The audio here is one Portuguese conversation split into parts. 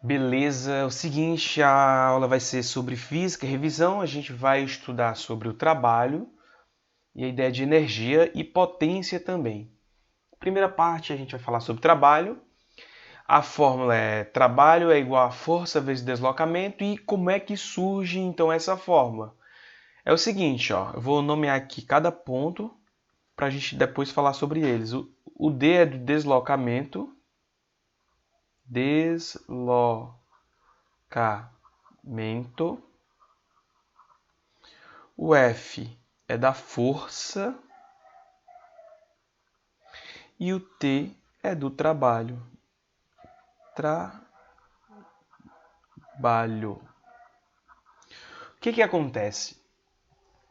Beleza, é o seguinte, a aula vai ser sobre física e revisão, a gente vai estudar sobre o trabalho e a ideia de energia e potência também. Primeira parte a gente vai falar sobre trabalho, a fórmula é trabalho é igual a força vezes deslocamento e como é que surge então essa fórmula. É o seguinte, ó, eu vou nomear aqui cada ponto para a gente depois falar sobre eles. O D é do deslocamento, deslocamento. O F é da força e o T é do trabalho. Trabalho. O que acontece?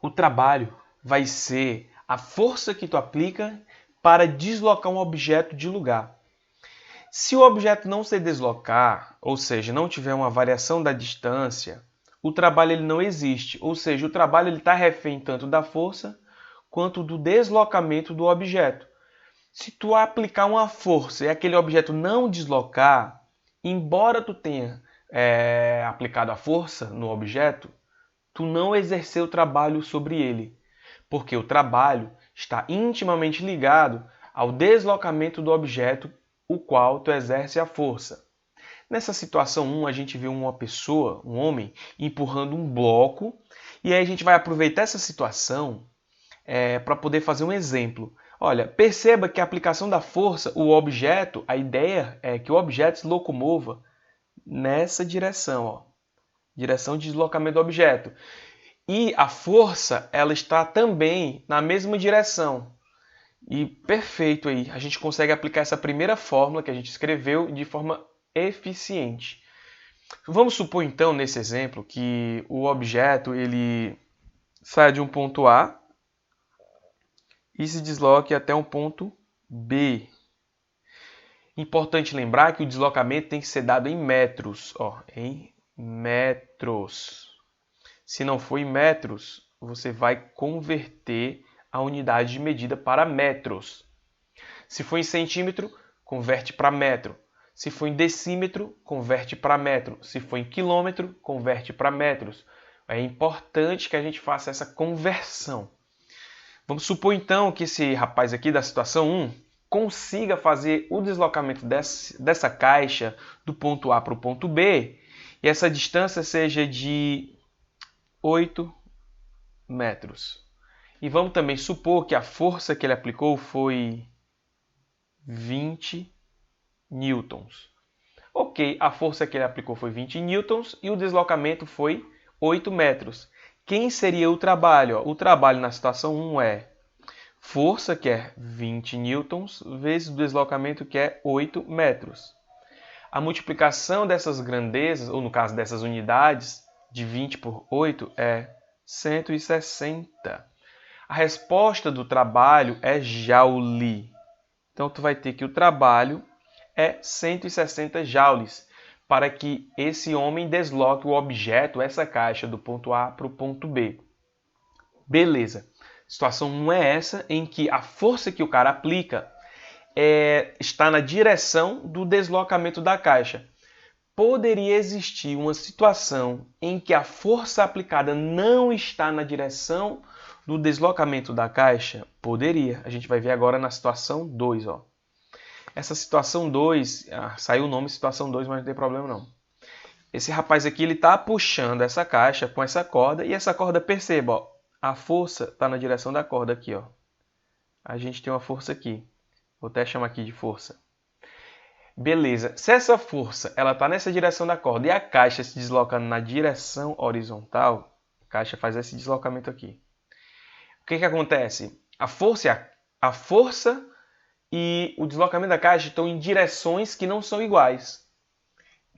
O trabalho vai ser a força que tu aplica para deslocar um objeto de lugar. Se o objeto não se deslocar, ou seja, não tiver uma variação da distância, o trabalho ele não existe. Ou seja, o trabalho está refém tanto da força quanto do deslocamento do objeto. Se tu aplicar uma força e aquele objeto não deslocar, embora tu tenha aplicado a força no objeto, tu não exerceu o trabalho sobre ele, porque o trabalho está intimamente ligado ao deslocamento do objeto, o qual tu exerce a força. Nessa situação 1, a gente vê uma pessoa, um homem, empurrando um bloco, e aí a gente vai aproveitar essa situação para poder fazer um exemplo. Olha, perceba que a aplicação da força, o objeto, a ideia é que o objeto se locomova nessa direção, ó, direção de deslocamento do objeto. E a força, ela está também na mesma direção. E perfeito aí, a gente consegue aplicar essa primeira fórmula que a gente escreveu de forma eficiente. Vamos supor então, nesse exemplo, que o objeto ele sai de um ponto A e se desloque até um ponto B. Importante lembrar que o deslocamento tem que ser dado em metros, ó, em metros. Se não for em metros, você vai converter a unidade de medida para metros. Se for em centímetro, converte para metro. Se for em decímetro, converte para metro. Se for em quilômetro, converte para metros. É importante que a gente faça essa conversão. Vamos supor então que esse rapaz aqui da situação 1 consiga fazer o deslocamento dessa caixa do ponto A para o ponto B e essa distância seja de 8 metros. E vamos também supor que a força que ele aplicou foi 20 newtons. Ok, a força que ele aplicou foi 20 newtons e o deslocamento foi 8 metros. Quem seria o trabalho? O trabalho na situação 1 é força, que é 20 newtons, vezes o deslocamento, que é 8 metros. A multiplicação dessas grandezas, ou no caso dessas unidades, de 20 por 8 é 160. A resposta do trabalho é Joule. Então, tu vai ter que o trabalho é 160 joules para que esse homem desloque o objeto, essa caixa, do ponto A para o ponto B. Beleza. A situação não é essa em que a força que o cara aplica está na direção do deslocamento da caixa. Poderia existir uma situação em que a força aplicada não está na direção do deslocamento da caixa? Poderia. A gente vai ver agora na situação 2. Ó. Essa situação 2, saiu o nome situação 2, mas não tem problema não. Esse rapaz aqui ele está puxando essa caixa com essa corda e essa corda, perceba, ó, a força está na direção da corda aqui. Ó. A gente tem uma força aqui. Vou até chamar aqui de força. Beleza, se essa força ela está nessa direção da corda e a caixa se desloca na direção horizontal, a caixa faz esse deslocamento aqui. O que acontece? A força e o deslocamento da caixa estão em direções que não são iguais.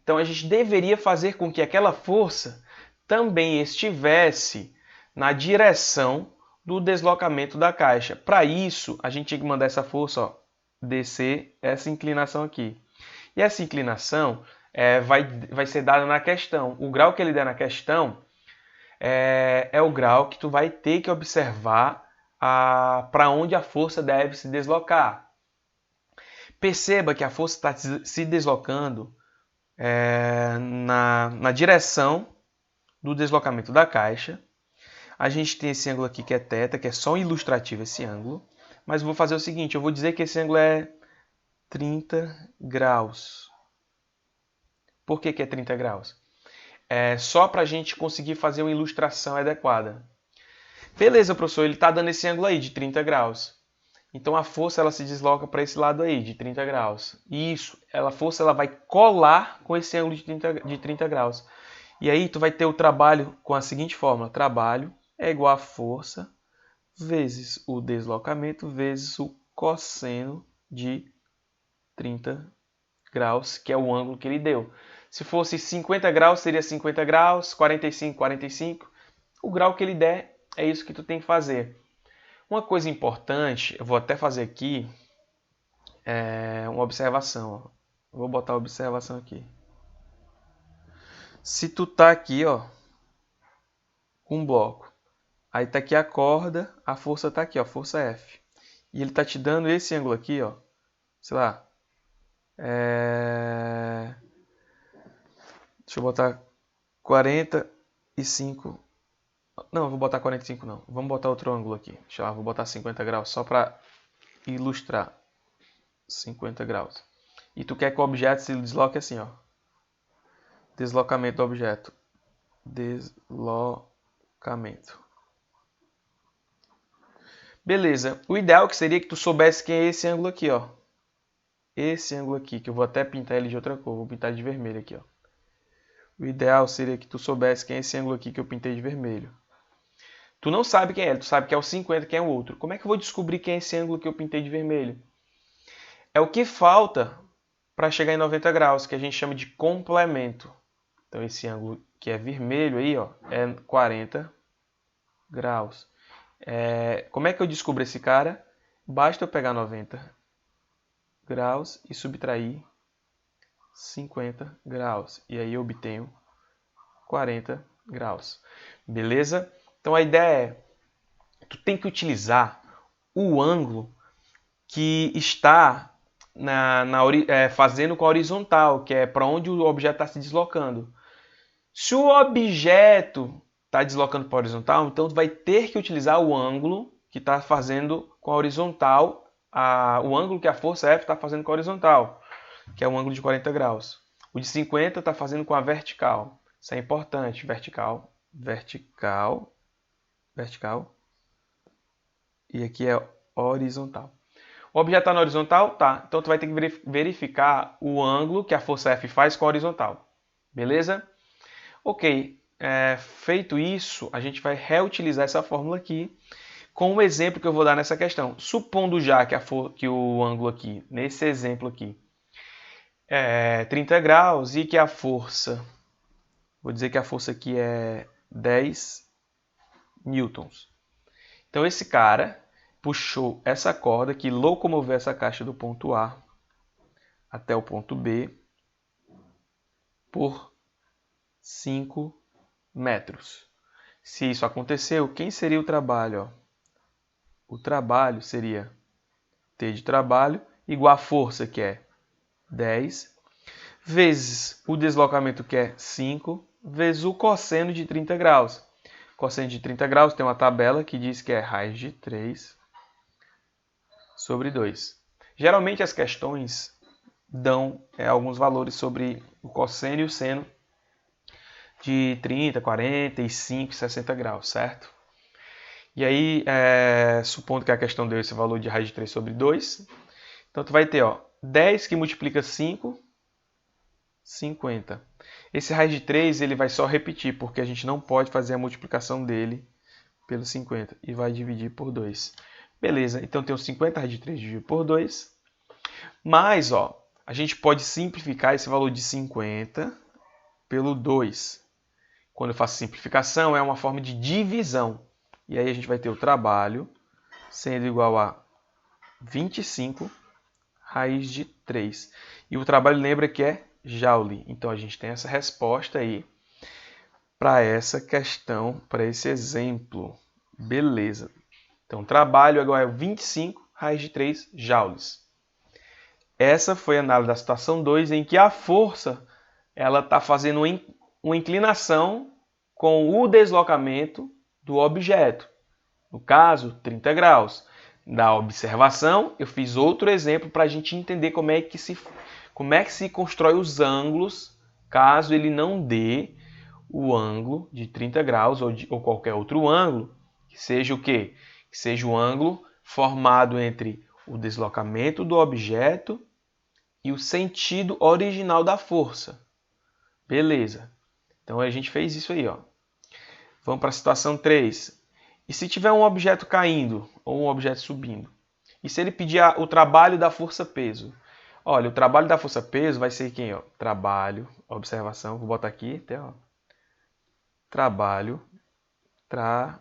Então a gente deveria fazer com que aquela força também estivesse na direção do deslocamento da caixa. Para isso, a gente tinha que mandar essa força, ó, descer essa inclinação aqui. E essa inclinação vai ser dada na questão. O grau que ele der na questão é o grau que tu vai ter que observar para onde a força deve se deslocar. Perceba que a força está se deslocando na direção do deslocamento da caixa. A gente tem esse ângulo aqui que é θ, que é só ilustrativo esse ângulo. Mas eu vou fazer o seguinte, eu vou dizer que esse ângulo é 30 graus. Por que é 30 graus? É só para a gente conseguir fazer uma ilustração adequada. Beleza, professor, ele está dando esse ângulo aí de 30 graus. Então a força ela se desloca para esse lado aí, de 30 graus. E isso, a força ela vai colar com esse ângulo de 30 graus. E aí tu vai ter o trabalho com a seguinte fórmula. Trabalho é igual a força vezes o deslocamento vezes o cosseno de 30 graus, que é o ângulo que ele deu. Se fosse 50 graus, seria 50 graus, 45, 45. O grau que ele der, é isso que tu tem que fazer. Uma coisa importante, eu vou até fazer aqui uma observação. Vou botar a observação aqui. Se tu tá aqui, ó, com um bloco, aí tá aqui a corda, a força tá aqui, ó, força F. E ele tá te dando esse ângulo aqui, ó, sei lá, deixa eu botar 45. Não, vou botar 45 não. Vamos botar outro ângulo aqui. Vou botar 50 graus só para ilustrar. 50 graus. E tu quer que o objeto se desloque assim, ó. Deslocamento do objeto. Deslocamento. Beleza. O ideal que seria que tu soubesse quem é esse ângulo aqui, ó. Esse ângulo aqui, que eu vou até pintar ele de outra cor. Vou pintar de vermelho aqui, ó. O ideal seria que tu soubesse quem é esse ângulo aqui que eu pintei de vermelho. Tu não sabe quem é, tu sabe que é o 50, quem é o outro. Como é que eu vou descobrir quem é esse ângulo que eu pintei de vermelho? É o que falta para chegar em 90 graus, que a gente chama de complemento. Então esse ângulo que é vermelho aí, ó, é 40 graus. Como é que eu descubro esse cara? Basta eu pegar 90 graus e subtrair 50 graus. E aí eu obtenho 40 graus. Beleza? Então a ideia é, tu tem que utilizar o ângulo que está fazendo com a horizontal, que é para onde o objeto está se deslocando. Se o objeto está deslocando para a horizontal, então tu vai ter que utilizar o ângulo que está fazendo com a horizontal, o ângulo que a força F está fazendo com a horizontal, que é um ângulo de 40 graus. O de 50 está fazendo com a vertical. Isso é importante. Vertical, vertical, vertical. E aqui é horizontal. O objeto está na horizontal? Tá. Então tu vai ter que verificar o ângulo que a força F faz com a horizontal. Beleza? Ok. Feito isso, a gente vai reutilizar essa fórmula aqui com o exemplo que eu vou dar nessa questão. Supondo já que o ângulo aqui, nesse exemplo aqui, é 30 graus e que a força, vou dizer que a força aqui é 10 newtons. Então esse cara puxou essa corda que locomoveu essa caixa do ponto A até o ponto B por 5 metros. Se isso aconteceu, quem seria o trabalho? O trabalho seria T de trabalho igual a força, que é 10, vezes o deslocamento, que é 5, vezes o cosseno de 30 graus. Cosseno de 30 graus tem uma tabela que diz que é raiz de 3 sobre 2. Geralmente as questões dão alguns valores sobre o cosseno e o seno de 30, 45, 60 graus, certo? E aí, supondo que a questão deu esse valor de raiz de 3 sobre 2, então tu vai ter 10 que multiplica 5, 50. Esse raiz de 3 ele vai só repetir, porque a gente não pode fazer a multiplicação dele pelo 50 e vai dividir por 2. Beleza, então tem o 50 raiz de 3 dividido por 2. Mas, a gente pode simplificar esse valor de 50 pelo 2. Quando eu faço simplificação, é uma forma de divisão. E aí a gente vai ter o trabalho sendo igual a 25 raiz de 3. E o trabalho lembra que é Joule. Então a gente tem essa resposta aí para essa questão, para esse exemplo. Beleza. Então trabalho é igual a 25 raiz de 3 joules. Essa foi a análise da situação 2, em que a força ela está fazendo uma inclinação com o deslocamento do objeto. No caso, 30 graus. Da observação, eu fiz outro exemplo para a gente entender como é que se constrói os ângulos caso ele não dê o ângulo de 30 graus ou qualquer outro ângulo, que seja o quê? Que seja o ângulo formado entre o deslocamento do objeto e o sentido original da força. Beleza. Então a gente fez isso aí, ó. Vamos para a situação 3. E se tiver um objeto caindo ou um objeto subindo? E se ele pedir o trabalho da força-peso? Olha, o trabalho da força-peso vai ser quem? Ó? Trabalho, observação, vou botar aqui até, ó. Trabalho da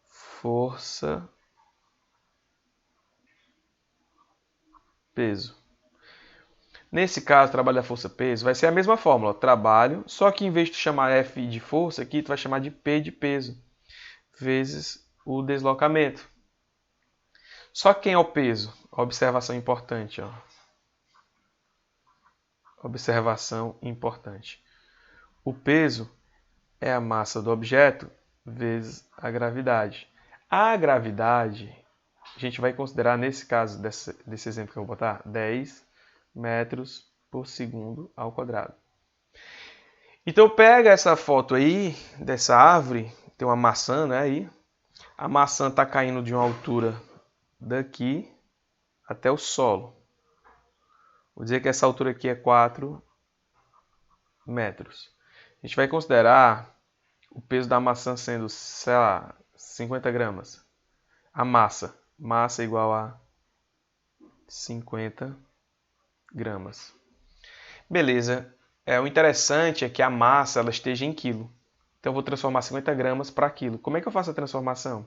força-peso. Nesse caso, trabalho da força-peso vai ser a mesma fórmula, ó, trabalho, só que em vez de chamar F de força, aqui tu vai chamar de P de peso, vezes o deslocamento. Só que quem é o peso? Observação importante, ó. Observação importante. O peso é a massa do objeto vezes a gravidade. A gravidade, a gente vai considerar nesse caso, desse exemplo que eu vou botar, 10 metros por segundo ao quadrado. Então pega essa foto aí, dessa árvore, tem uma maçã, né, aí. A maçã está caindo de uma altura daqui até o solo. Vou dizer que essa altura aqui é 4 metros. A gente vai considerar o peso da maçã sendo, sei lá, 50 gramas. A massa é igual a 50 gramas. Beleza. O interessante é que a massa ela esteja em quilo. Então eu vou transformar 50 gramas para quilo. Como é que eu faço a transformação?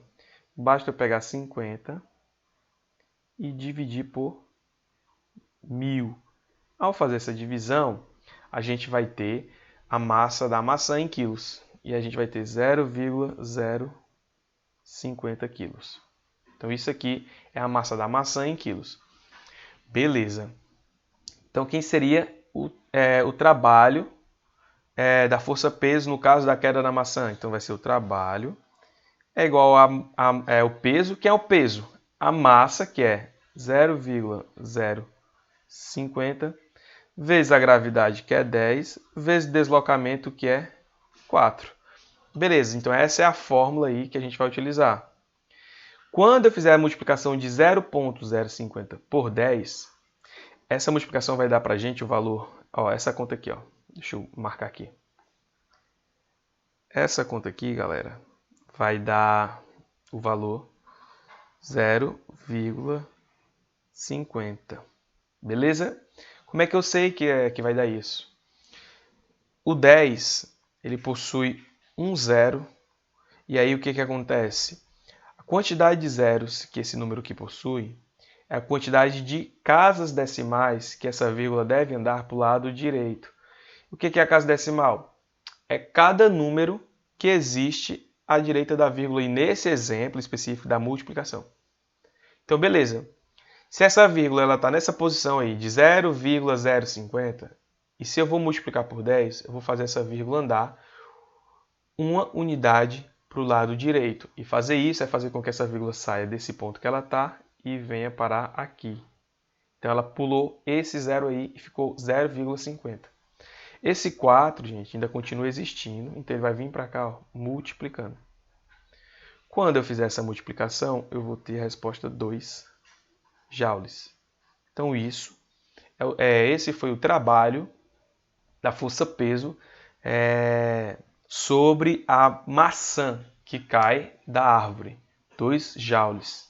Basta eu pegar 50 e dividir por 1000. Ao fazer essa divisão, a gente vai ter a massa da maçã em quilos. E a gente vai ter 0,050 quilos. Então isso aqui é a massa da maçã em quilos. Beleza. Então quem seria o trabalho da força-peso no caso da queda da maçã? Então vai ser o trabalho é igual ao peso, que é o peso. A massa, que é 0,050, vezes a gravidade, que é 10, vezes o deslocamento, que é 4. Beleza, então essa é a fórmula aí que a gente vai utilizar. Quando eu fizer a multiplicação de 0,050 por 10, essa multiplicação vai dar para a gente o valor, ó, essa conta aqui, ó. Deixa eu marcar aqui. Essa conta aqui, galera, vai dar o valor 0,50. Beleza? Como é que eu sei que vai dar isso? O 10, ele possui um zero, e aí o que acontece? A quantidade de zeros que esse número aqui possui é a quantidade de casas decimais que essa vírgula deve andar para o lado direito. O que é a casa decimal? É cada número que existe à direita da vírgula, e nesse exemplo específico da multiplicação. Então, beleza. Se essa vírgula está nessa posição aí de 0,050, e se eu vou multiplicar por 10, eu vou fazer essa vírgula andar uma unidade para o lado direito. E fazer isso é fazer com que essa vírgula saia desse ponto que ela está e venha parar aqui. Então ela pulou esse zero aí e ficou 0,50. Esse 4, gente, ainda continua existindo, então ele vai vir para cá, ó, multiplicando. Quando eu fizer essa multiplicação, eu vou ter a resposta 2 joules. Então esse foi o trabalho da força-peso sobre a maçã que cai da árvore, 2 joules.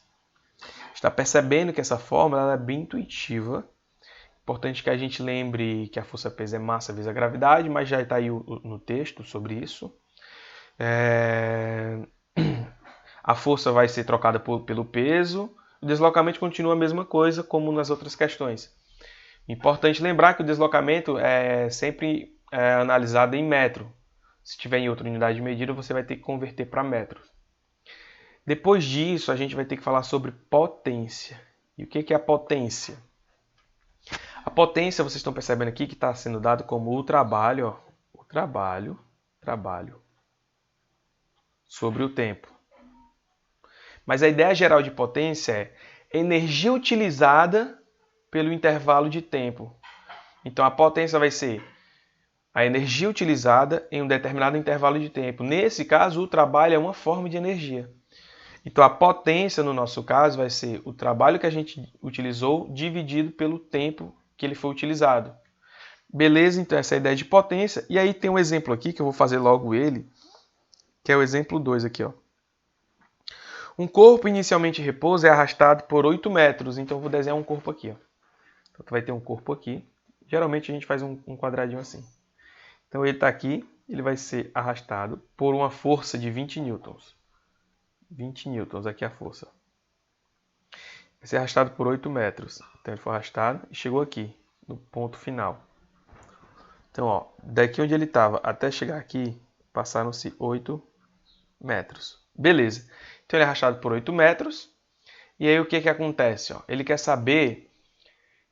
Está percebendo que essa fórmula ela é bem intuitiva. Importante que a gente lembre que a força-peso é massa vezes a gravidade, mas já está aí no texto sobre isso. A força vai ser trocada pelo peso. O deslocamento continua a mesma coisa, como nas outras questões. Importante lembrar que o deslocamento é sempre analisado em metro. Se tiver em outra unidade de medida, você vai ter que converter para metro. Depois disso, a gente vai ter que falar sobre potência. E o que é a potência? A potência, vocês estão percebendo aqui que está sendo dado como o trabalho, ó, o trabalho sobre o tempo. Mas a ideia geral de potência é energia utilizada pelo intervalo de tempo. Então a potência vai ser a energia utilizada em um determinado intervalo de tempo. Nesse caso, o trabalho é uma forma de energia. Então a potência, no nosso caso, vai ser o trabalho que a gente utilizou dividido pelo tempo que ele foi utilizado. Beleza? Então essa é a ideia de potência. E aí tem um exemplo aqui, que eu vou fazer logo ele, que é o exemplo 2 aqui, ó. Um corpo inicialmente em repouso é arrastado por 8 metros. Então eu vou desenhar um corpo aqui, ó. Então tu vai ter um corpo aqui. Geralmente a gente faz um quadradinho assim. Então ele está aqui, ele vai ser arrastado por uma força de 20 newtons. 20 newtons, aqui é a força. Vai ser arrastado por 8 metros. Então ele foi arrastado e chegou aqui, no ponto final. Então, ó, daqui onde ele estava até chegar aqui, passaram-se 8 metros. Beleza. Então ele é arrastado por 8 metros. E aí o que acontece? Ó? Ele quer saber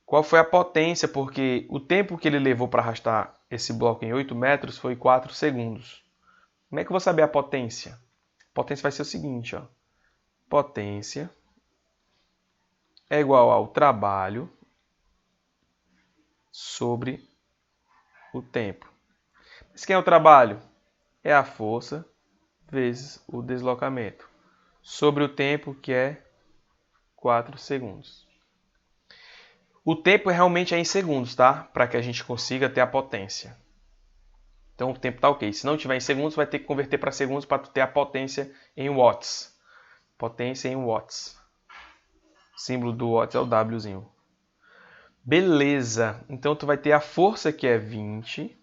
qual foi a potência, porque o tempo que ele levou para arrastar esse bloco em 8 metros foi 4 segundos. Como é que eu vou saber a potência? A potência vai ser o seguinte, ó. Potência é igual ao trabalho sobre o tempo. Mas quem é o trabalho? É a força vezes o deslocamento. Sobre o tempo, que é 4 segundos. O tempo realmente é em segundos, tá? Para que a gente consiga ter a potência. Então o tempo está ok. Se não tiver em segundos, vai ter que converter para segundos para ter a potência em watts. Potência em watts. O símbolo do watts é o Wzinho. Beleza. Então tu vai ter a força, que é 20.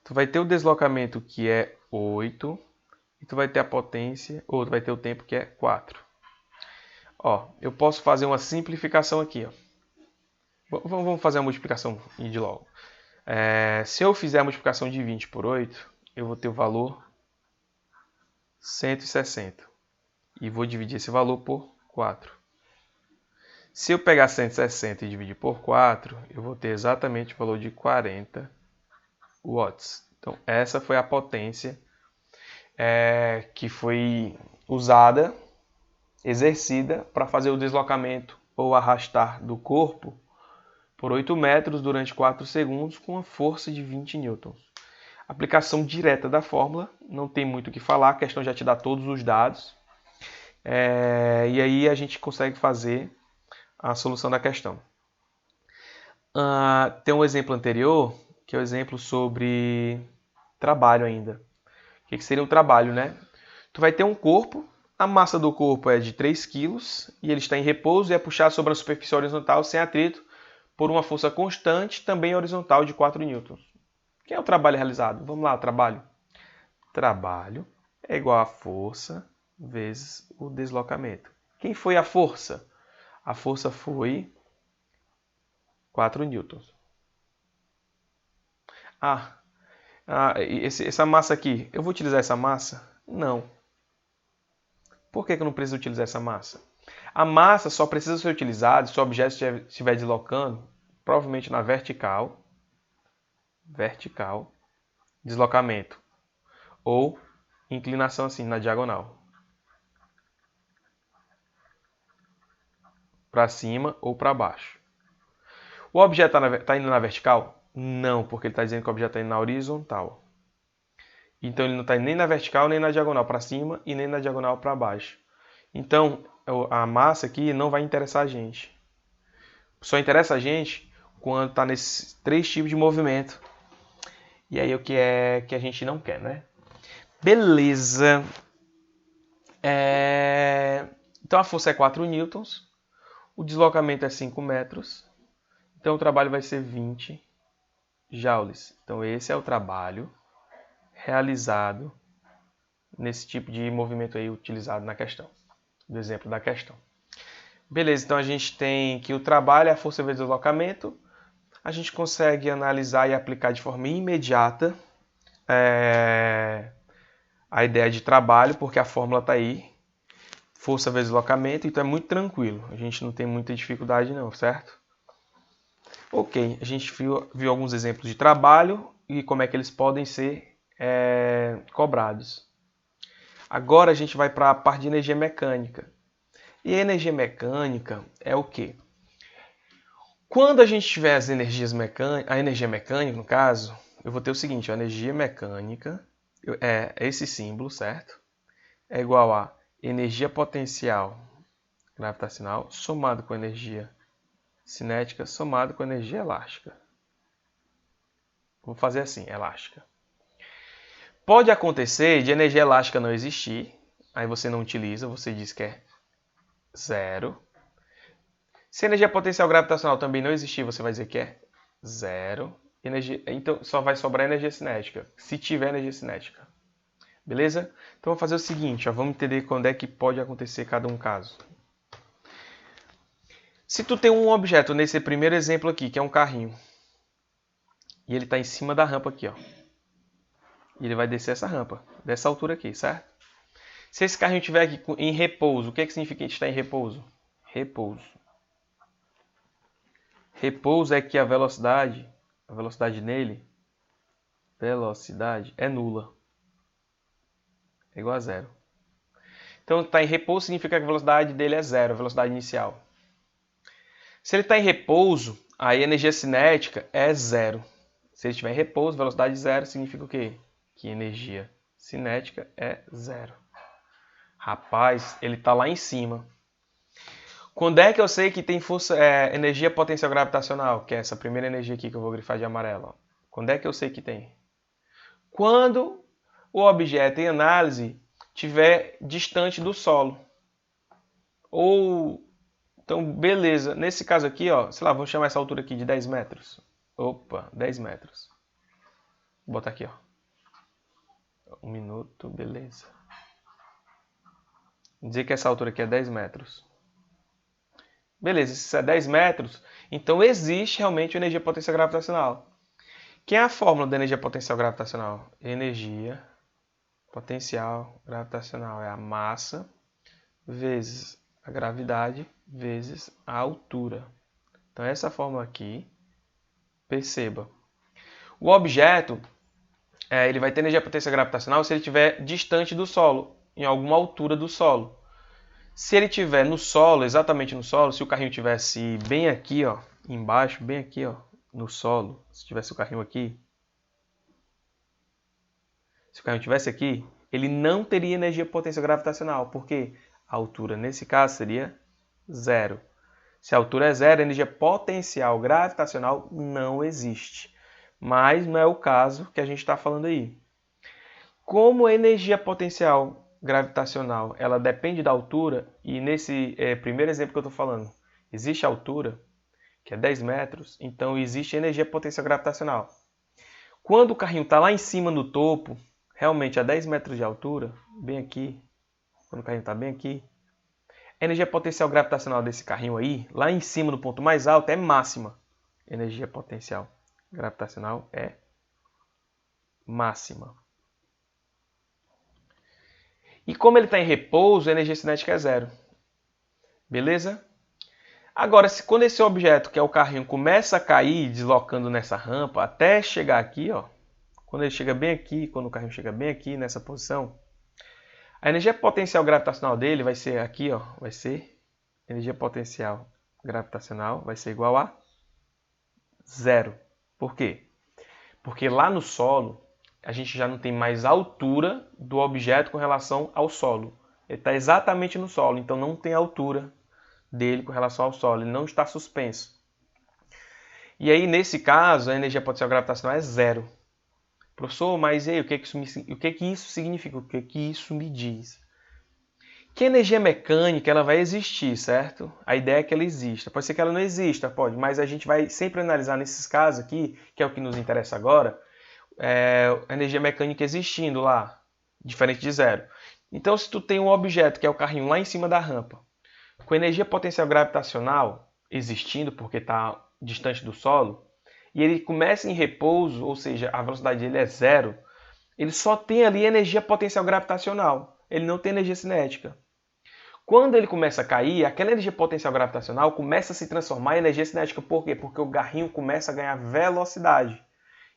Tu vai ter o deslocamento, que é 8. E tu vai ter a potência, ou tu vai ter o tempo, que é 4. Ó, eu posso fazer uma simplificação aqui, ó. Vamos fazer a multiplicação de logo. Se eu fizer a multiplicação de 20 por 8, eu vou ter o valor 160. E vou dividir esse valor por 4. Se eu pegar 160 e dividir por 4, eu vou ter exatamente o valor de 40 watts. Então, essa foi a potência que foi usada, exercida, para fazer o deslocamento ou arrastar do corpo por 8 metros durante 4 segundos com uma força de 20 newtons. Aplicação direta da fórmula, não tem muito o que falar, a questão já te dá todos os dados. E aí a gente consegue fazer a solução da questão. Tem um exemplo anterior, que é o exemplo sobre trabalho ainda. O que seria um trabalho, né? Tu vai ter um corpo, a massa do corpo é de 3 kg e ele está em repouso e é puxado sobre a superfície horizontal sem atrito por uma força constante, também horizontal, de 4 newtons. Que é o trabalho realizado? Vamos lá, o trabalho. Trabalho é igual a força vezes o deslocamento. Quem foi a força? A força foi 4 newtons. Essa massa aqui, eu vou utilizar essa massa? Não. Por que eu não preciso utilizar essa massa? A massa só precisa ser utilizada se o objeto estiver deslocando, provavelmente na vertical, deslocamento, ou inclinação assim, na diagonal. Para cima ou para baixo. O objeto está indo na vertical? Não, porque ele está dizendo que o objeto está indo na horizontal. Então ele não está indo nem na vertical, nem na diagonal para cima e nem na diagonal para baixo. Então a massa aqui não vai interessar a gente. Só interessa a gente quando está nesses 3 tipos de movimento. E aí o que é que a gente não quer, né? Beleza. Então a força é 4 newtons. O deslocamento é 5 metros. Então o trabalho vai ser 20 joules. Então esse é o trabalho realizado nesse tipo de movimento aí utilizado na questão. Do exemplo da questão. Beleza, então a gente tem que o trabalho é a força vezes o deslocamento. A gente consegue analisar e aplicar de forma imediata a ideia de trabalho, porque a fórmula está aí. força vezes deslocamento, então é muito tranquilo. A gente não tem muita dificuldade não, certo? Ok, a gente viu alguns exemplos de trabalho e como é que eles podem ser cobrados. Agora a gente vai para a parte de energia mecânica. E a energia mecânica é o quê? Quando a gente tiver as energias mecânicas, a energia mecânica, no caso, eu vou ter o seguinte, a energia mecânica é esse símbolo, certo? É igual a energia potencial gravitacional somado com energia cinética somado com energia elástica. Vou fazer assim, elástica. Pode acontecer de energia elástica não existir, aí você não utiliza, você diz que é zero. Se a energia potencial gravitacional também não existir, você vai dizer que é zero. Então só vai sobrar energia cinética, se tiver energia cinética. Beleza? Então vamos fazer o seguinte, ó, vamos entender quando é que pode acontecer cada um caso. Se tu tem um objeto nesse primeiro exemplo aqui, que é um carrinho, e ele está em cima da rampa aqui, ó. E ele vai descer essa rampa, dessa altura aqui, certo? Se esse carrinho estiver aqui em repouso, o que significa estar em repouso? Repouso. Repouso é que a velocidade nele, é nula. É igual a zero. Então, está em repouso significa que a velocidade dele é zero, a velocidade inicial. Se ele está em repouso, aí a energia cinética é zero. Se ele estiver em repouso, velocidade zero significa o quê? Que energia cinética é zero. Rapaz, ele está lá em cima. Quando é que eu sei que tem força, energia potencial gravitacional? Que é essa primeira energia aqui que eu vou grifar de amarelo. Ó. Quando é que eu sei que tem? Quando o objeto em análise estiver distante do solo. Ou, então, beleza. Nesse caso aqui, ó, sei lá, vamos chamar essa altura aqui de 10 metros. Opa, 10 metros. Vou botar aqui, ó. 1 minuto, beleza. Vou dizer que essa altura aqui é 10 metros. Beleza, se é 10 metros, então existe realmente energia potencial gravitacional. Que é a fórmula da energia potencial gravitacional? Energia potencial gravitacional é a massa vezes a gravidade vezes a altura. Então essa fórmula aqui, perceba. O objeto ele vai ter energia potencial gravitacional se ele estiver distante do solo, em alguma altura do solo. Se ele estiver no solo, exatamente no solo, se o carrinho estivesse bem aqui, ó, embaixo, bem aqui, ó, no solo, se tivesse o carrinho aqui, se o carrinho estivesse aqui, ele não teria energia potencial gravitacional, porque a altura nesse caso seria zero. Se a altura é zero, a energia potencial gravitacional não existe. Mas não é o caso que a gente está falando aí. Como a energia potencial gravitacional ela depende da altura, e nesse primeiro exemplo que eu estou falando, existe a altura, que é 10 metros, então existe energia potencial gravitacional. Quando o carrinho está lá em cima no topo, realmente a 10 metros de altura, bem aqui, quando o carrinho está bem aqui, a energia potencial gravitacional desse carrinho aí, lá em cima no ponto mais alto, é máxima. Energia potencial gravitacional é máxima. E como ele está em repouso, a energia cinética é zero. Beleza? Agora, quando esse objeto, que é o carrinho, começa a cair, deslocando nessa rampa, até chegar aqui, ó, quando ele chega bem aqui, quando o carrinho chega bem aqui, nessa posição, a energia potencial gravitacional dele vai ser aqui, ó, vai ser energia potencial gravitacional, vai ser igual a zero. Por quê? Porque lá no solo, a gente já não tem mais altura do objeto com relação ao solo. Ele está exatamente no solo, então não tem altura dele com relação ao solo, ele não está suspenso. E aí, nesse caso, a energia potencial gravitacional é zero. Professor, mas e aí, o que isso significa? O que isso me diz? Que a energia mecânica ela vai existir, certo? A ideia é que ela exista. Pode ser que ela não exista, pode, mas a gente vai sempre analisar nesses casos aqui, que é o que nos interessa agora, a energia mecânica existindo lá, diferente de zero. Então, se tu tem um objeto, que é o carrinho lá em cima da rampa, com energia potencial gravitacional existindo, porque está distante do solo, e ele começa em repouso, ou seja, a velocidade dele é zero, ele só tem ali energia potencial gravitacional, ele não tem energia cinética. Quando ele começa a cair, aquela energia potencial gravitacional começa a se transformar em energia cinética. Por quê? Porque o carrinho começa a ganhar velocidade.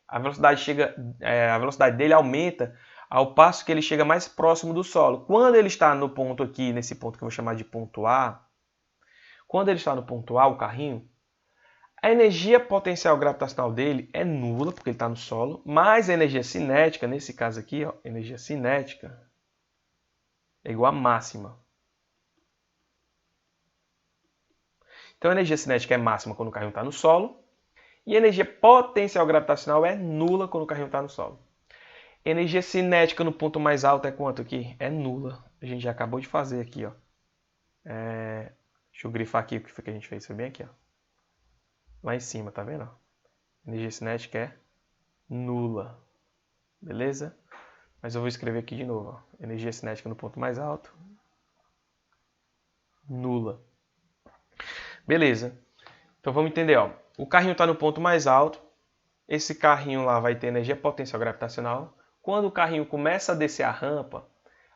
A velocidade dele aumenta ao passo que ele chega mais próximo do solo. Quando ele está no ponto aqui, nesse ponto que eu vou chamar de ponto A, quando ele está no ponto A, o carrinho, a energia potencial gravitacional dele é nula, porque ele está no solo, mas a energia cinética, nesse caso aqui, ó, energia cinética é igual a máxima. Então a energia cinética é máxima quando o carrinho está no solo, e a energia potencial gravitacional é nula quando o carrinho está no solo. Energia cinética no ponto mais alto é quanto aqui? É nula. A gente já acabou de fazer aqui, ó. Deixa eu grifar aqui o que foi que a gente fez. Foi bem aqui, ó. Lá em cima, tá vendo? Energia cinética é nula. Beleza? Mas eu vou escrever aqui de novo, ó. Energia cinética no ponto mais alto. Nula. Beleza. Então vamos entender, ó. O carrinho está no ponto mais alto. Esse carrinho lá vai ter energia potencial gravitacional. Quando o carrinho começa a descer a rampa,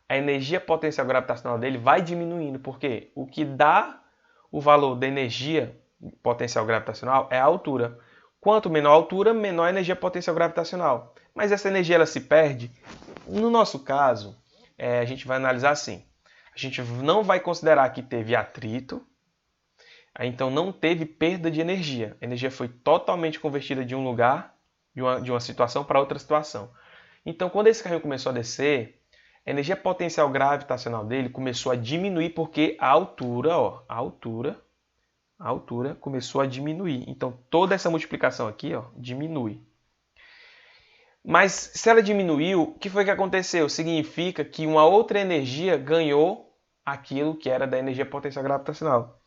a energia potencial gravitacional dele vai diminuindo. Por quê? O que dá o valor da energia potencial gravitacional é a altura. Quanto menor a altura, menor a energia potencial gravitacional. Mas essa energia ela se perde. No nosso caso, a gente vai analisar assim. A gente não vai considerar que teve atrito, então não teve perda de energia. A energia foi totalmente convertida de um lugar, de uma situação para outra situação. Então, quando esse carrinho começou a descer, a energia potencial gravitacional dele começou a diminuir porque a altura, ó, a altura começou a diminuir. Então, toda essa multiplicação aqui, ó, diminui. Mas se ela diminuiu, o que foi que aconteceu? Significa que uma outra energia ganhou aquilo que era da energia potencial gravitacional.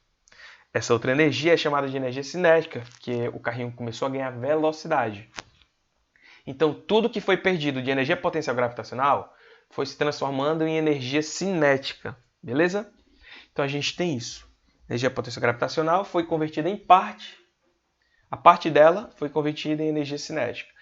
Essa outra energia é chamada de energia cinética, que o carrinho começou a ganhar velocidade. Então, tudo que foi perdido de energia potencial gravitacional foi se transformando em energia cinética, beleza? Então, a gente tem isso. A energia potencial gravitacional foi convertida em parte. A parte dela foi convertida em energia cinética.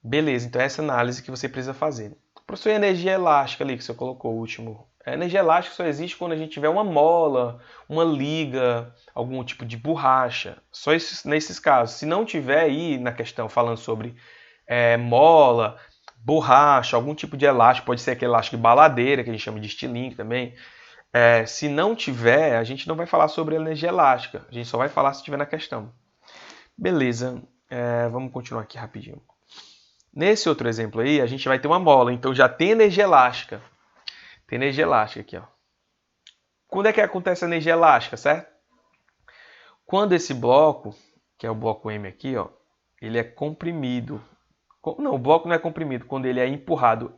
Beleza, então essa análise que você precisa fazer. Professor, e a energia elástica ali que você colocou, o último. A energia elástica só existe quando a gente tiver uma mola, uma liga, algum tipo de borracha. Só nesses casos. Se não tiver aí na questão falando sobre mola, borracha, algum tipo de elástico, pode ser aquele elástico de baladeira, que a gente chama de estilingue também. Se não tiver, a gente não vai falar sobre a energia elástica. A gente só vai falar se tiver na questão. Beleza, vamos continuar aqui rapidinho. Nesse outro exemplo aí, a gente vai ter uma mola, então já tem energia elástica. Tem energia elástica aqui, ó. Quando é que acontece a energia elástica, certo? Quando esse bloco, que é o bloco M aqui, ó, ele é comprimido. Não, o bloco não é comprimido, quando ele é empurrado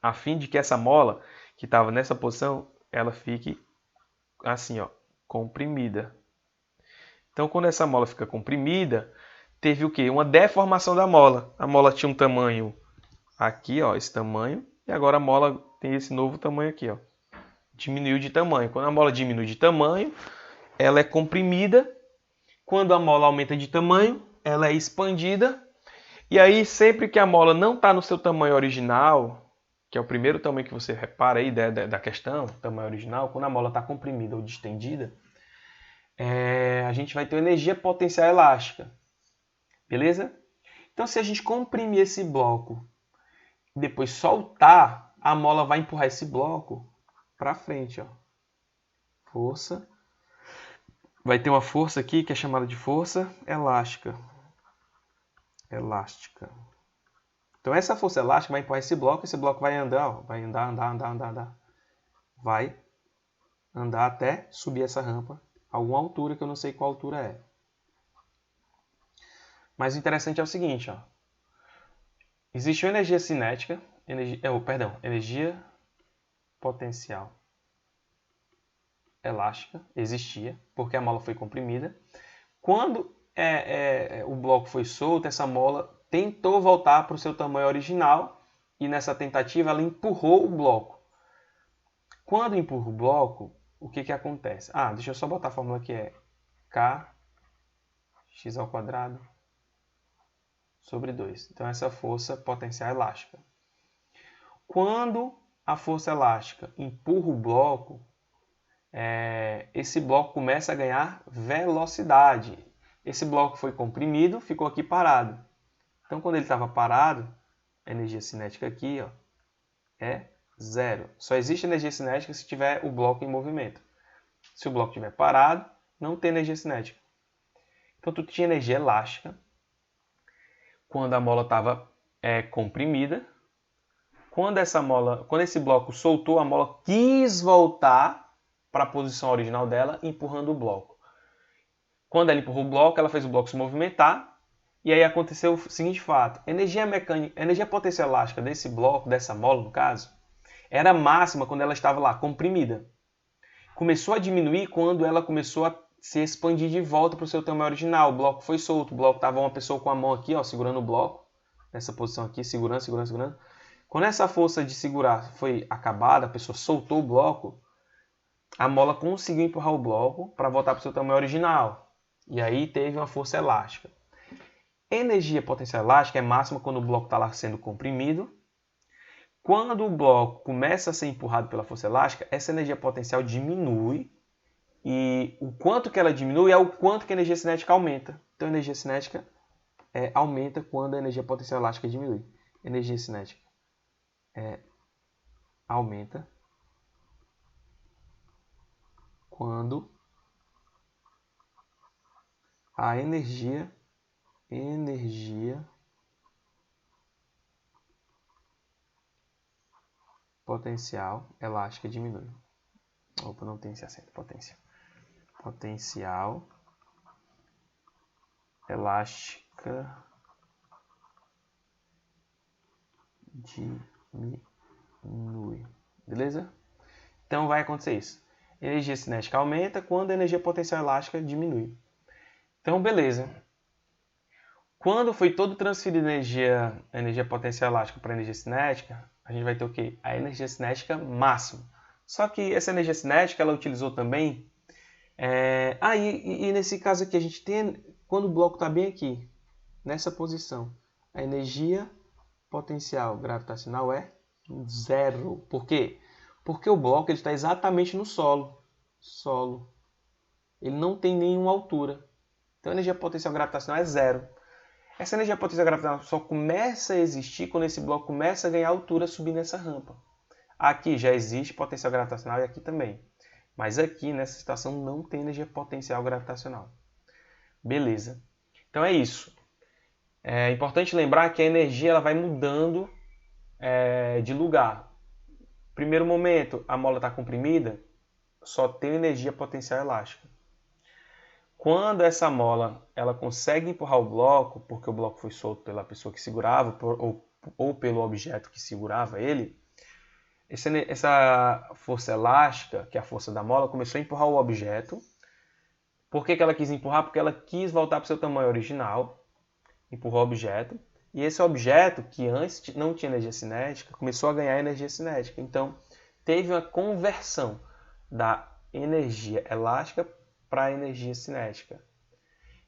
a fim de que essa mola, que estava nessa posição, ela fique assim, ó, comprimida. Então, quando essa mola fica comprimida, teve o quê? Uma deformação da mola. A mola tinha um tamanho aqui, ó, esse tamanho, e agora a mola tem esse novo tamanho aqui, ó. Diminuiu de tamanho. Quando a mola diminui de tamanho, ela é comprimida. Quando a mola aumenta de tamanho, ela é expandida. E aí, sempre que a mola não está no seu tamanho original, que é o primeiro tamanho que você repara aí da questão, tamanho original, quando a mola está comprimida ou distendida, a gente vai ter energia potencial elástica. Beleza? Então, se a gente comprimir esse bloco e depois soltar, a mola vai empurrar esse bloco para frente, ó. Força. Vai ter uma força aqui que é chamada de força elástica. Elástica. Então essa força elástica vai empurrar esse bloco vai andar, ó. Vai andar. Vai andar até subir essa rampa a alguma altura que eu não sei qual altura é. Mas o interessante é o seguinte, ó. Existe uma energia cinética, energia potencial elástica, existia, porque a mola foi comprimida. Quando o bloco foi solto, essa mola tentou voltar para o seu tamanho original e nessa tentativa ela empurrou o bloco. Quando empurra o bloco, o que acontece? Deixa eu só botar a fórmula que é kx² sobre 2. Então essa força potencial elástica. Quando a força elástica empurra o bloco, esse bloco começa a ganhar velocidade. Esse bloco foi comprimido, ficou aqui parado. Então, quando ele estava parado, a energia cinética aqui ó, é zero. Só existe energia cinética se tiver o bloco em movimento. Se o bloco estiver parado, não tem energia cinética. Então, tu tinha energia elástica quando a mola estava comprimida. Quando esse bloco soltou, a mola quis voltar para a posição original dela, empurrando o bloco. Quando ela empurrou o bloco, ela fez o bloco se movimentar, e aí aconteceu o seguinte fato: a energia potencial elástica desse bloco, dessa mola no caso, era máxima quando ela estava lá, comprimida. Começou a diminuir quando ela começou a se expandir de volta para o seu tamanho original. O bloco foi solto, o bloco estava uma pessoa com a mão aqui, ó, segurando o bloco, nessa posição aqui, segurando. Quando essa força de segurar foi acabada, a pessoa soltou o bloco, a mola conseguiu empurrar o bloco para voltar para o seu tamanho original. E aí teve uma força elástica. Energia potencial elástica é máxima quando o bloco está lá sendo comprimido. Quando o bloco começa a ser empurrado pela força elástica, essa energia potencial diminui. E o quanto que ela diminui é o quanto que a energia cinética aumenta. Então a energia cinética aumenta quando a energia potencial elástica diminui. Energia cinética aumenta quando a energia potencial elástica diminui. Opa, não tem esse acento, potência. Potencial elástica diminui. Beleza? Então vai acontecer isso. Energia cinética aumenta quando a energia potencial elástica diminui. Então, beleza. Quando foi todo transferido a energia potencial elástica para a energia cinética, a gente vai ter o quê? A energia cinética máxima. Só que essa energia cinética, ela utilizou também... e nesse caso aqui, a gente tem... Quando o bloco está bem aqui, nessa posição, a energia potencial gravitacional é zero. Por quê? Porque o bloco está exatamente no solo. Ele não tem nenhuma altura. Então a energia potencial gravitacional é zero. Essa energia potencial gravitacional só começa a existir quando esse bloco começa a ganhar altura subindo essa rampa. Aqui já existe potencial gravitacional e aqui também. Mas aqui, nessa situação, não tem energia potencial gravitacional. Beleza. Então é isso. É importante lembrar que a energia ela vai mudando de lugar. Primeiro momento, a mola está comprimida, só tem energia potencial elástica. Quando essa mola ela consegue empurrar o bloco, porque o bloco foi solto pela pessoa que segurava ou pelo objeto que segurava ele, essa força elástica, que é a força da mola, começou a empurrar o objeto. Por que ela quis empurrar? Porque ela quis voltar para o seu tamanho original, empurrou o objeto, e esse objeto, que antes não tinha energia cinética, começou a ganhar energia cinética. Então, teve uma conversão da energia elástica para a energia cinética.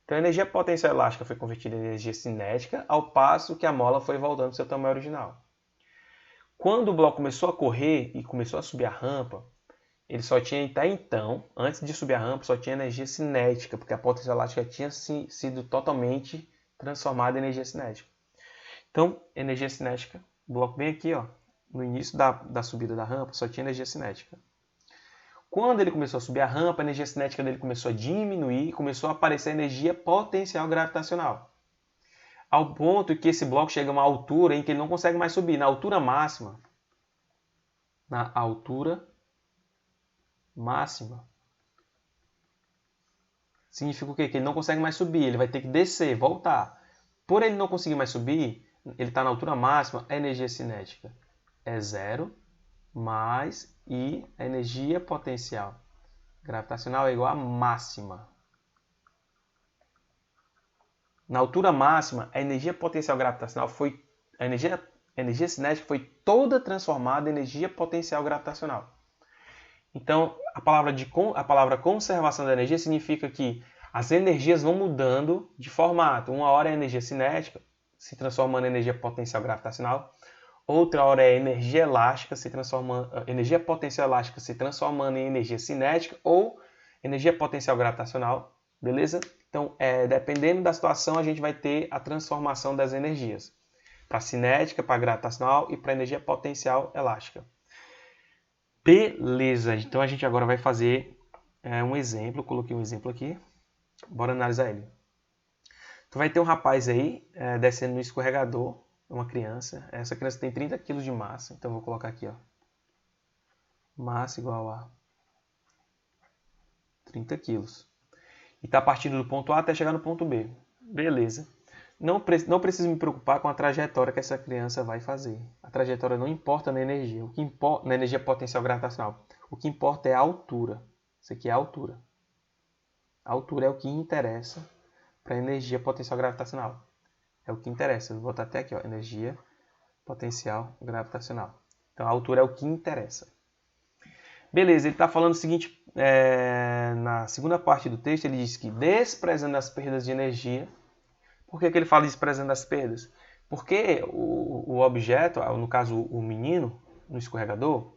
Então, a energia potencial elástica foi convertida em energia cinética, ao passo que a mola foi voltando ao seu tamanho original. Quando o bloco começou a correr e começou a subir a rampa, ele só tinha, até então, antes de subir a rampa, só tinha energia cinética, porque a potência elástica tinha sido totalmente transformada em energia cinética. Então, energia cinética, o bloco bem aqui, ó, no início da subida da rampa, só tinha energia cinética. Quando ele começou a subir a rampa, a energia cinética dele começou a diminuir e começou a aparecer energia potencial gravitacional. Ao ponto que esse bloco chega a uma altura em que ele não consegue mais subir. Na altura máxima, significa o quê? Que ele não consegue mais subir, ele vai ter que descer, voltar. Por ele não conseguir mais subir, ele está na altura máxima, a energia cinética é zero, mais I, a energia potencial gravitacional é igual a máxima. Na altura máxima, a energia potencial gravitacional a energia cinética foi toda transformada em energia potencial gravitacional. Então, a palavra conservação da energia significa que as energias vão mudando de formato. Uma hora é a energia cinética, se transformando em energia potencial gravitacional. outra hora é energia elástica se transformando, energia potencial elástica se transformando em energia cinética ou energia potencial gravitacional, beleza? Então, dependendo da situação, a gente vai ter a transformação das energias para cinética, para gravitacional e para energia potencial elástica. Beleza, então a gente agora vai fazer um exemplo, coloquei um exemplo aqui, bora analisar ele. Tu vai ter um rapaz aí descendo no escorregador, uma criança, essa criança tem 30 kg de massa, então eu vou colocar aqui, ó, massa igual a 30 kg. E está partindo do ponto A até chegar no ponto B. Beleza. Não preciso me preocupar com a trajetória que essa criança vai fazer. A trajetória não importa na energia. O que importa na energia potencial gravitacional. O que importa é a altura. Isso aqui é a altura. A altura é o que interessa para a energia potencial gravitacional. É o que interessa. Eu vou botar até aqui, ó, energia potencial gravitacional. Então a altura é o que interessa. Beleza, ele está falando o seguinte, na segunda parte do texto, ele diz que desprezando as perdas de energia. Por que ele fala desprezando as perdas? Porque o objeto, no caso o menino, no escorregador,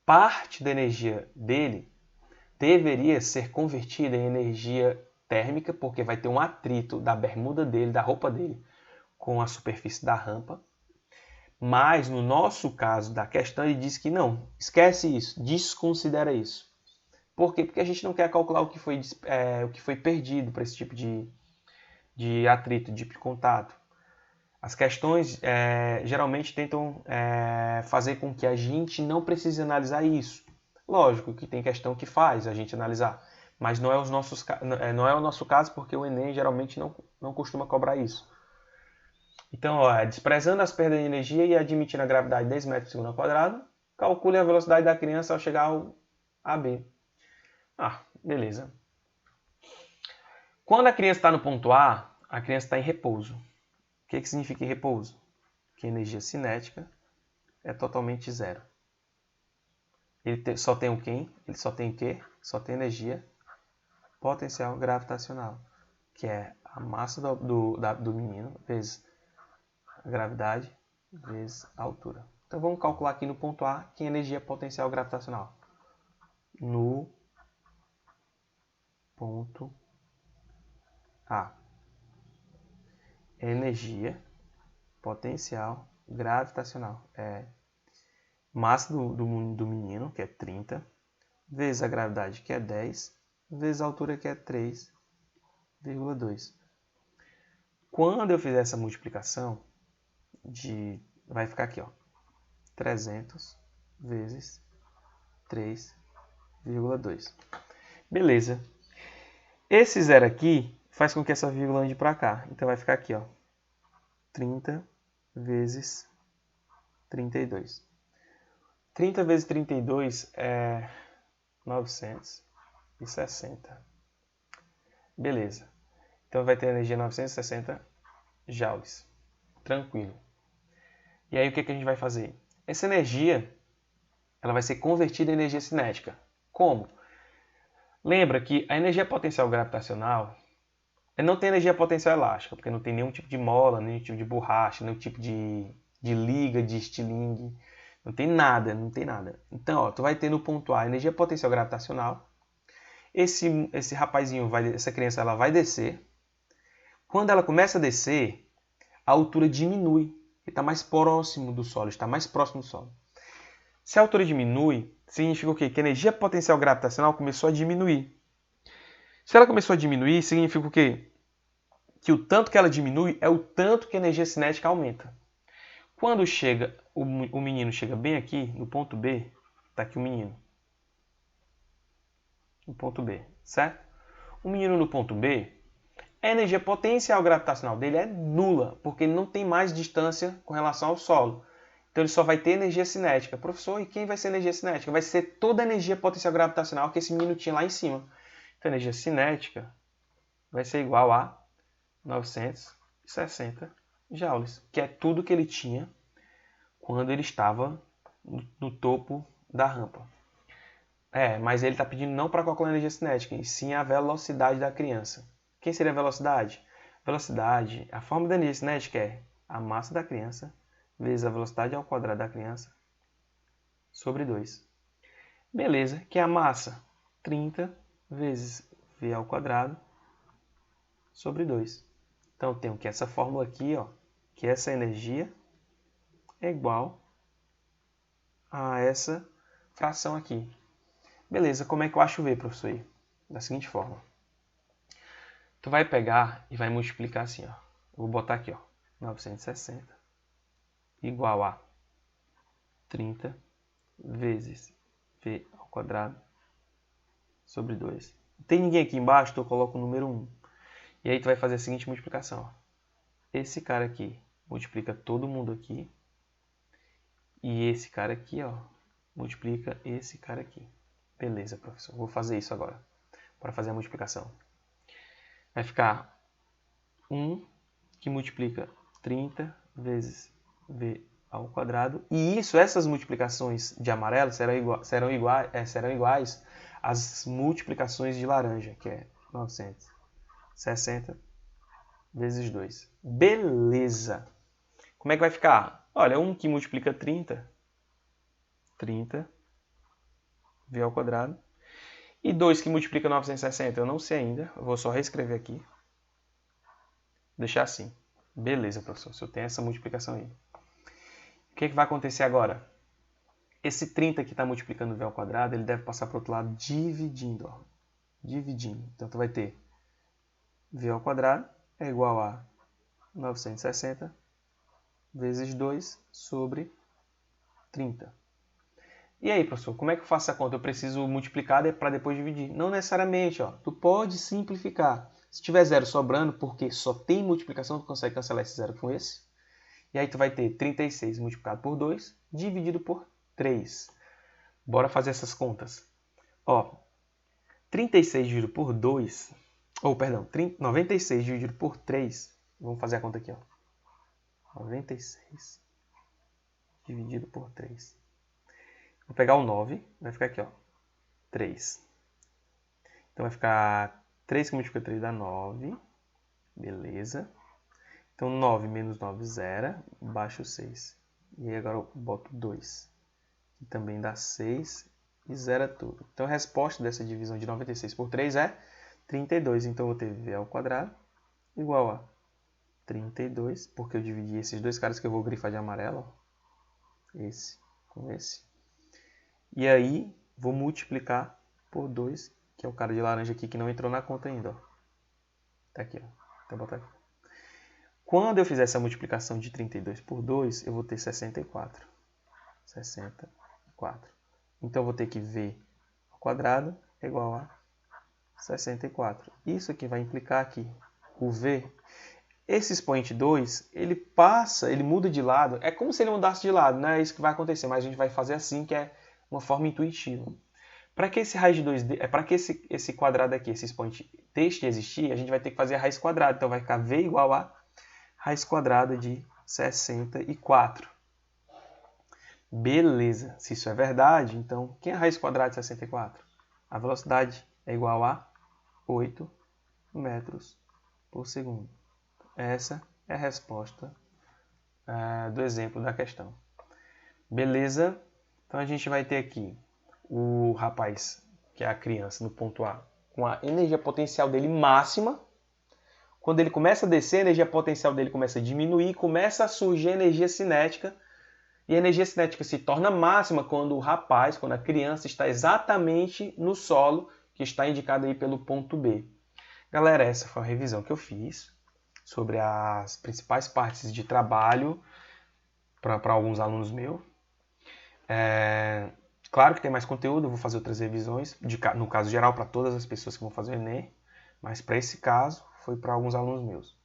parte da energia dele deveria ser convertida em energia térmica, porque vai ter um atrito da bermuda dele, da roupa dele, com a superfície da rampa. Mas no nosso caso da questão, ele diz que não, esquece isso, desconsidera isso. Por quê? Porque a gente não quer calcular o que foi perdido para esse tipo de atrito, de contato. As questões geralmente tentam fazer com que a gente não precise analisar isso. Lógico que tem questão que faz a gente analisar, mas não é o nosso caso porque o Enem geralmente não costuma cobrar isso. Então, desprezando as perdas de energia e admitindo a gravidade de 10 metros por segundo ao quadrado, calcule a velocidade da criança ao chegar ao AB. Beleza. Quando a criança está no ponto A, a criança está em repouso. O que significa em repouso? Que a energia cinética é totalmente zero. Ele só tem o quê? Ele só tem o quê? Só tem energia potencial gravitacional, que é a massa do menino vezes a gravidade vezes a altura. Então vamos calcular aqui no ponto A que é energia potencial gravitacional. No ponto A. Energia potencial gravitacional é massa do menino, que é 30, vezes a gravidade, que é 10, vezes a altura, que é 3,2. Quando eu fizer essa multiplicação, vai ficar aqui, ó, 300 vezes 3,2. Beleza. Esse zero aqui faz com que essa vírgula ande para cá. Então vai ficar aqui, ó, 30 vezes 32. 30 vezes 32 é 960. Beleza. Então vai ter energia 960 joules. Tranquilo. E aí o que a gente vai fazer? Essa energia ela vai ser convertida em energia cinética. Como? Lembra que a energia potencial gravitacional não tem energia potencial elástica, porque não tem nenhum tipo de mola, nenhum tipo de borracha, nenhum tipo de liga, de estilingue. Não tem nada. Então, ó, tu vai ter no ponto A energia potencial gravitacional. Esse rapazinho, essa criança, ela vai descer. Quando ela começa a descer, a altura diminui. Ele está mais próximo do solo, está mais próximo do solo. Se a altura diminui, significa o quê? Que a energia potencial gravitacional começou a diminuir. Se ela começou a diminuir, significa o quê? Que o tanto que ela diminui é o tanto que a energia cinética aumenta. Quando chega, o menino chega bem aqui, no ponto B, está aqui o menino. No ponto B, certo? O menino no ponto B, a energia potencial gravitacional dele é nula, porque ele não tem mais distância com relação ao solo. Então ele só vai ter energia cinética. Professor, e quem vai ser energia cinética? Vai ser toda a energia potencial gravitacional que esse menino tinha lá em cima. Então a energia cinética vai ser igual a 960 joules, que é tudo que ele tinha quando ele estava no topo da rampa. Mas ele está pedindo não para calcular a energia cinética, e sim a velocidade da criança. Quem seria a velocidade? Velocidade, a forma da energia cinética é a massa da criança vezes a velocidade ao quadrado da criança sobre 2. Beleza, que é a massa? 30 vezes v ao quadrado sobre 2. Então, eu tenho que essa fórmula aqui, ó, que essa energia é igual a essa fração aqui. Beleza, como é que eu acho V, professor? Aí? Da seguinte forma. Tu vai pegar e vai multiplicar assim, ó. Vou botar aqui, ó, 960 igual a 30 vezes V ao quadrado sobre 2. Não tem ninguém aqui embaixo, então eu coloco o número 1. E aí tu vai fazer a seguinte multiplicação, ó. Esse cara aqui multiplica todo mundo aqui. E esse cara aqui, ó, multiplica esse cara aqui. Beleza, professor. Vou fazer isso agora, para fazer a multiplicação. Vai ficar 1 que multiplica 30 vezes v ao quadrado. E essas multiplicações de amarelo serão iguais às multiplicações de laranja, que é 960 vezes 2. Beleza! Como é que vai ficar? Olha, 1 que multiplica 30 v ao quadrado. E 2 que multiplica 960, eu não sei ainda. Eu vou só reescrever aqui. Deixar assim. Beleza, professor. Se eu tenho essa multiplicação aí. O que vai acontecer agora? Esse 30 que está multiplicando v ao quadrado, ele deve passar para o outro lado dividindo. Ó. Dividindo. Então, tu vai ter v ao quadrado é igual a 960 vezes 2 sobre 30. E aí, professor, como é que eu faço essa conta? Eu preciso multiplicar para depois dividir? Não necessariamente, ó. Tu pode simplificar. Se tiver zero sobrando, porque só tem multiplicação, tu consegue cancelar esse zero com esse. E aí tu vai ter 36 multiplicado por 2, dividido por 3. Bora fazer essas contas. Ó, 36 dividido por 2, ou perdão, 96 dividido por 3, vamos fazer a conta aqui, ó. 96 dividido por 3. Vou pegar o 9, vai ficar aqui, ó, 3. Então vai ficar 3 que multiplica 3 dá 9. Beleza. Então 9 menos 9 zera, baixo 6. E aí agora eu boto 2. Que também dá 6 e zera tudo. Então a resposta dessa divisão de 96 por 3 é 32. Então eu vou ter v ao quadrado igual a 32, porque eu dividi esses dois caras que eu vou grifar de amarelo, ó, esse com esse. E aí, vou multiplicar por 2, que é o cara de laranja aqui que não entrou na conta ainda. Ó. Tá aqui, ó. Vou botar aqui. Quando eu fizer essa multiplicação de 32 por 2, eu vou ter 64. 64. Então, eu vou ter que v ao quadrado é igual a 64. Isso aqui vai implicar aqui. O v, esse expoente 2, ele muda de lado. É como se ele mudasse de lado, não é isso que vai acontecer, mas a gente vai fazer assim, que é uma forma intuitiva. Para que esse raiz de 2, para que esse quadrado aqui, esse expoente deixe de existir, a gente vai ter que fazer a raiz quadrada. Então vai ficar v igual a raiz quadrada de 64. Beleza. Se isso é verdade, então quem é a raiz quadrada de 64? A velocidade é igual a 8 metros por segundo. Essa é a resposta do exemplo da questão. Beleza? Então a gente vai ter aqui o rapaz, que é a criança, no ponto A, com a energia potencial dele máxima. Quando ele começa a descer, a energia potencial dele começa a diminuir, começa a surgir a energia cinética. E a energia cinética se torna máxima quando o rapaz, quando a criança está exatamente no solo, que está indicado aí pelo ponto B. Galera, essa foi a revisão que eu fiz sobre as principais partes de trabalho para alguns alunos meus. Claro que tem mais conteúdo, eu vou fazer outras revisões, no caso geral, para todas as pessoas que vão fazer o Enem, mas para esse caso, foi para alguns alunos meus.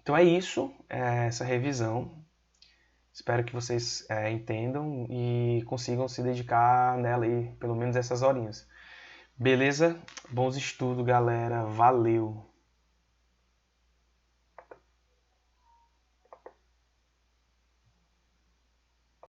Então é isso, essa revisão. Espero que vocês entendam e consigam se dedicar nela aí, pelo menos essas horinhas. Beleza? Bons estudos, galera. Valeu!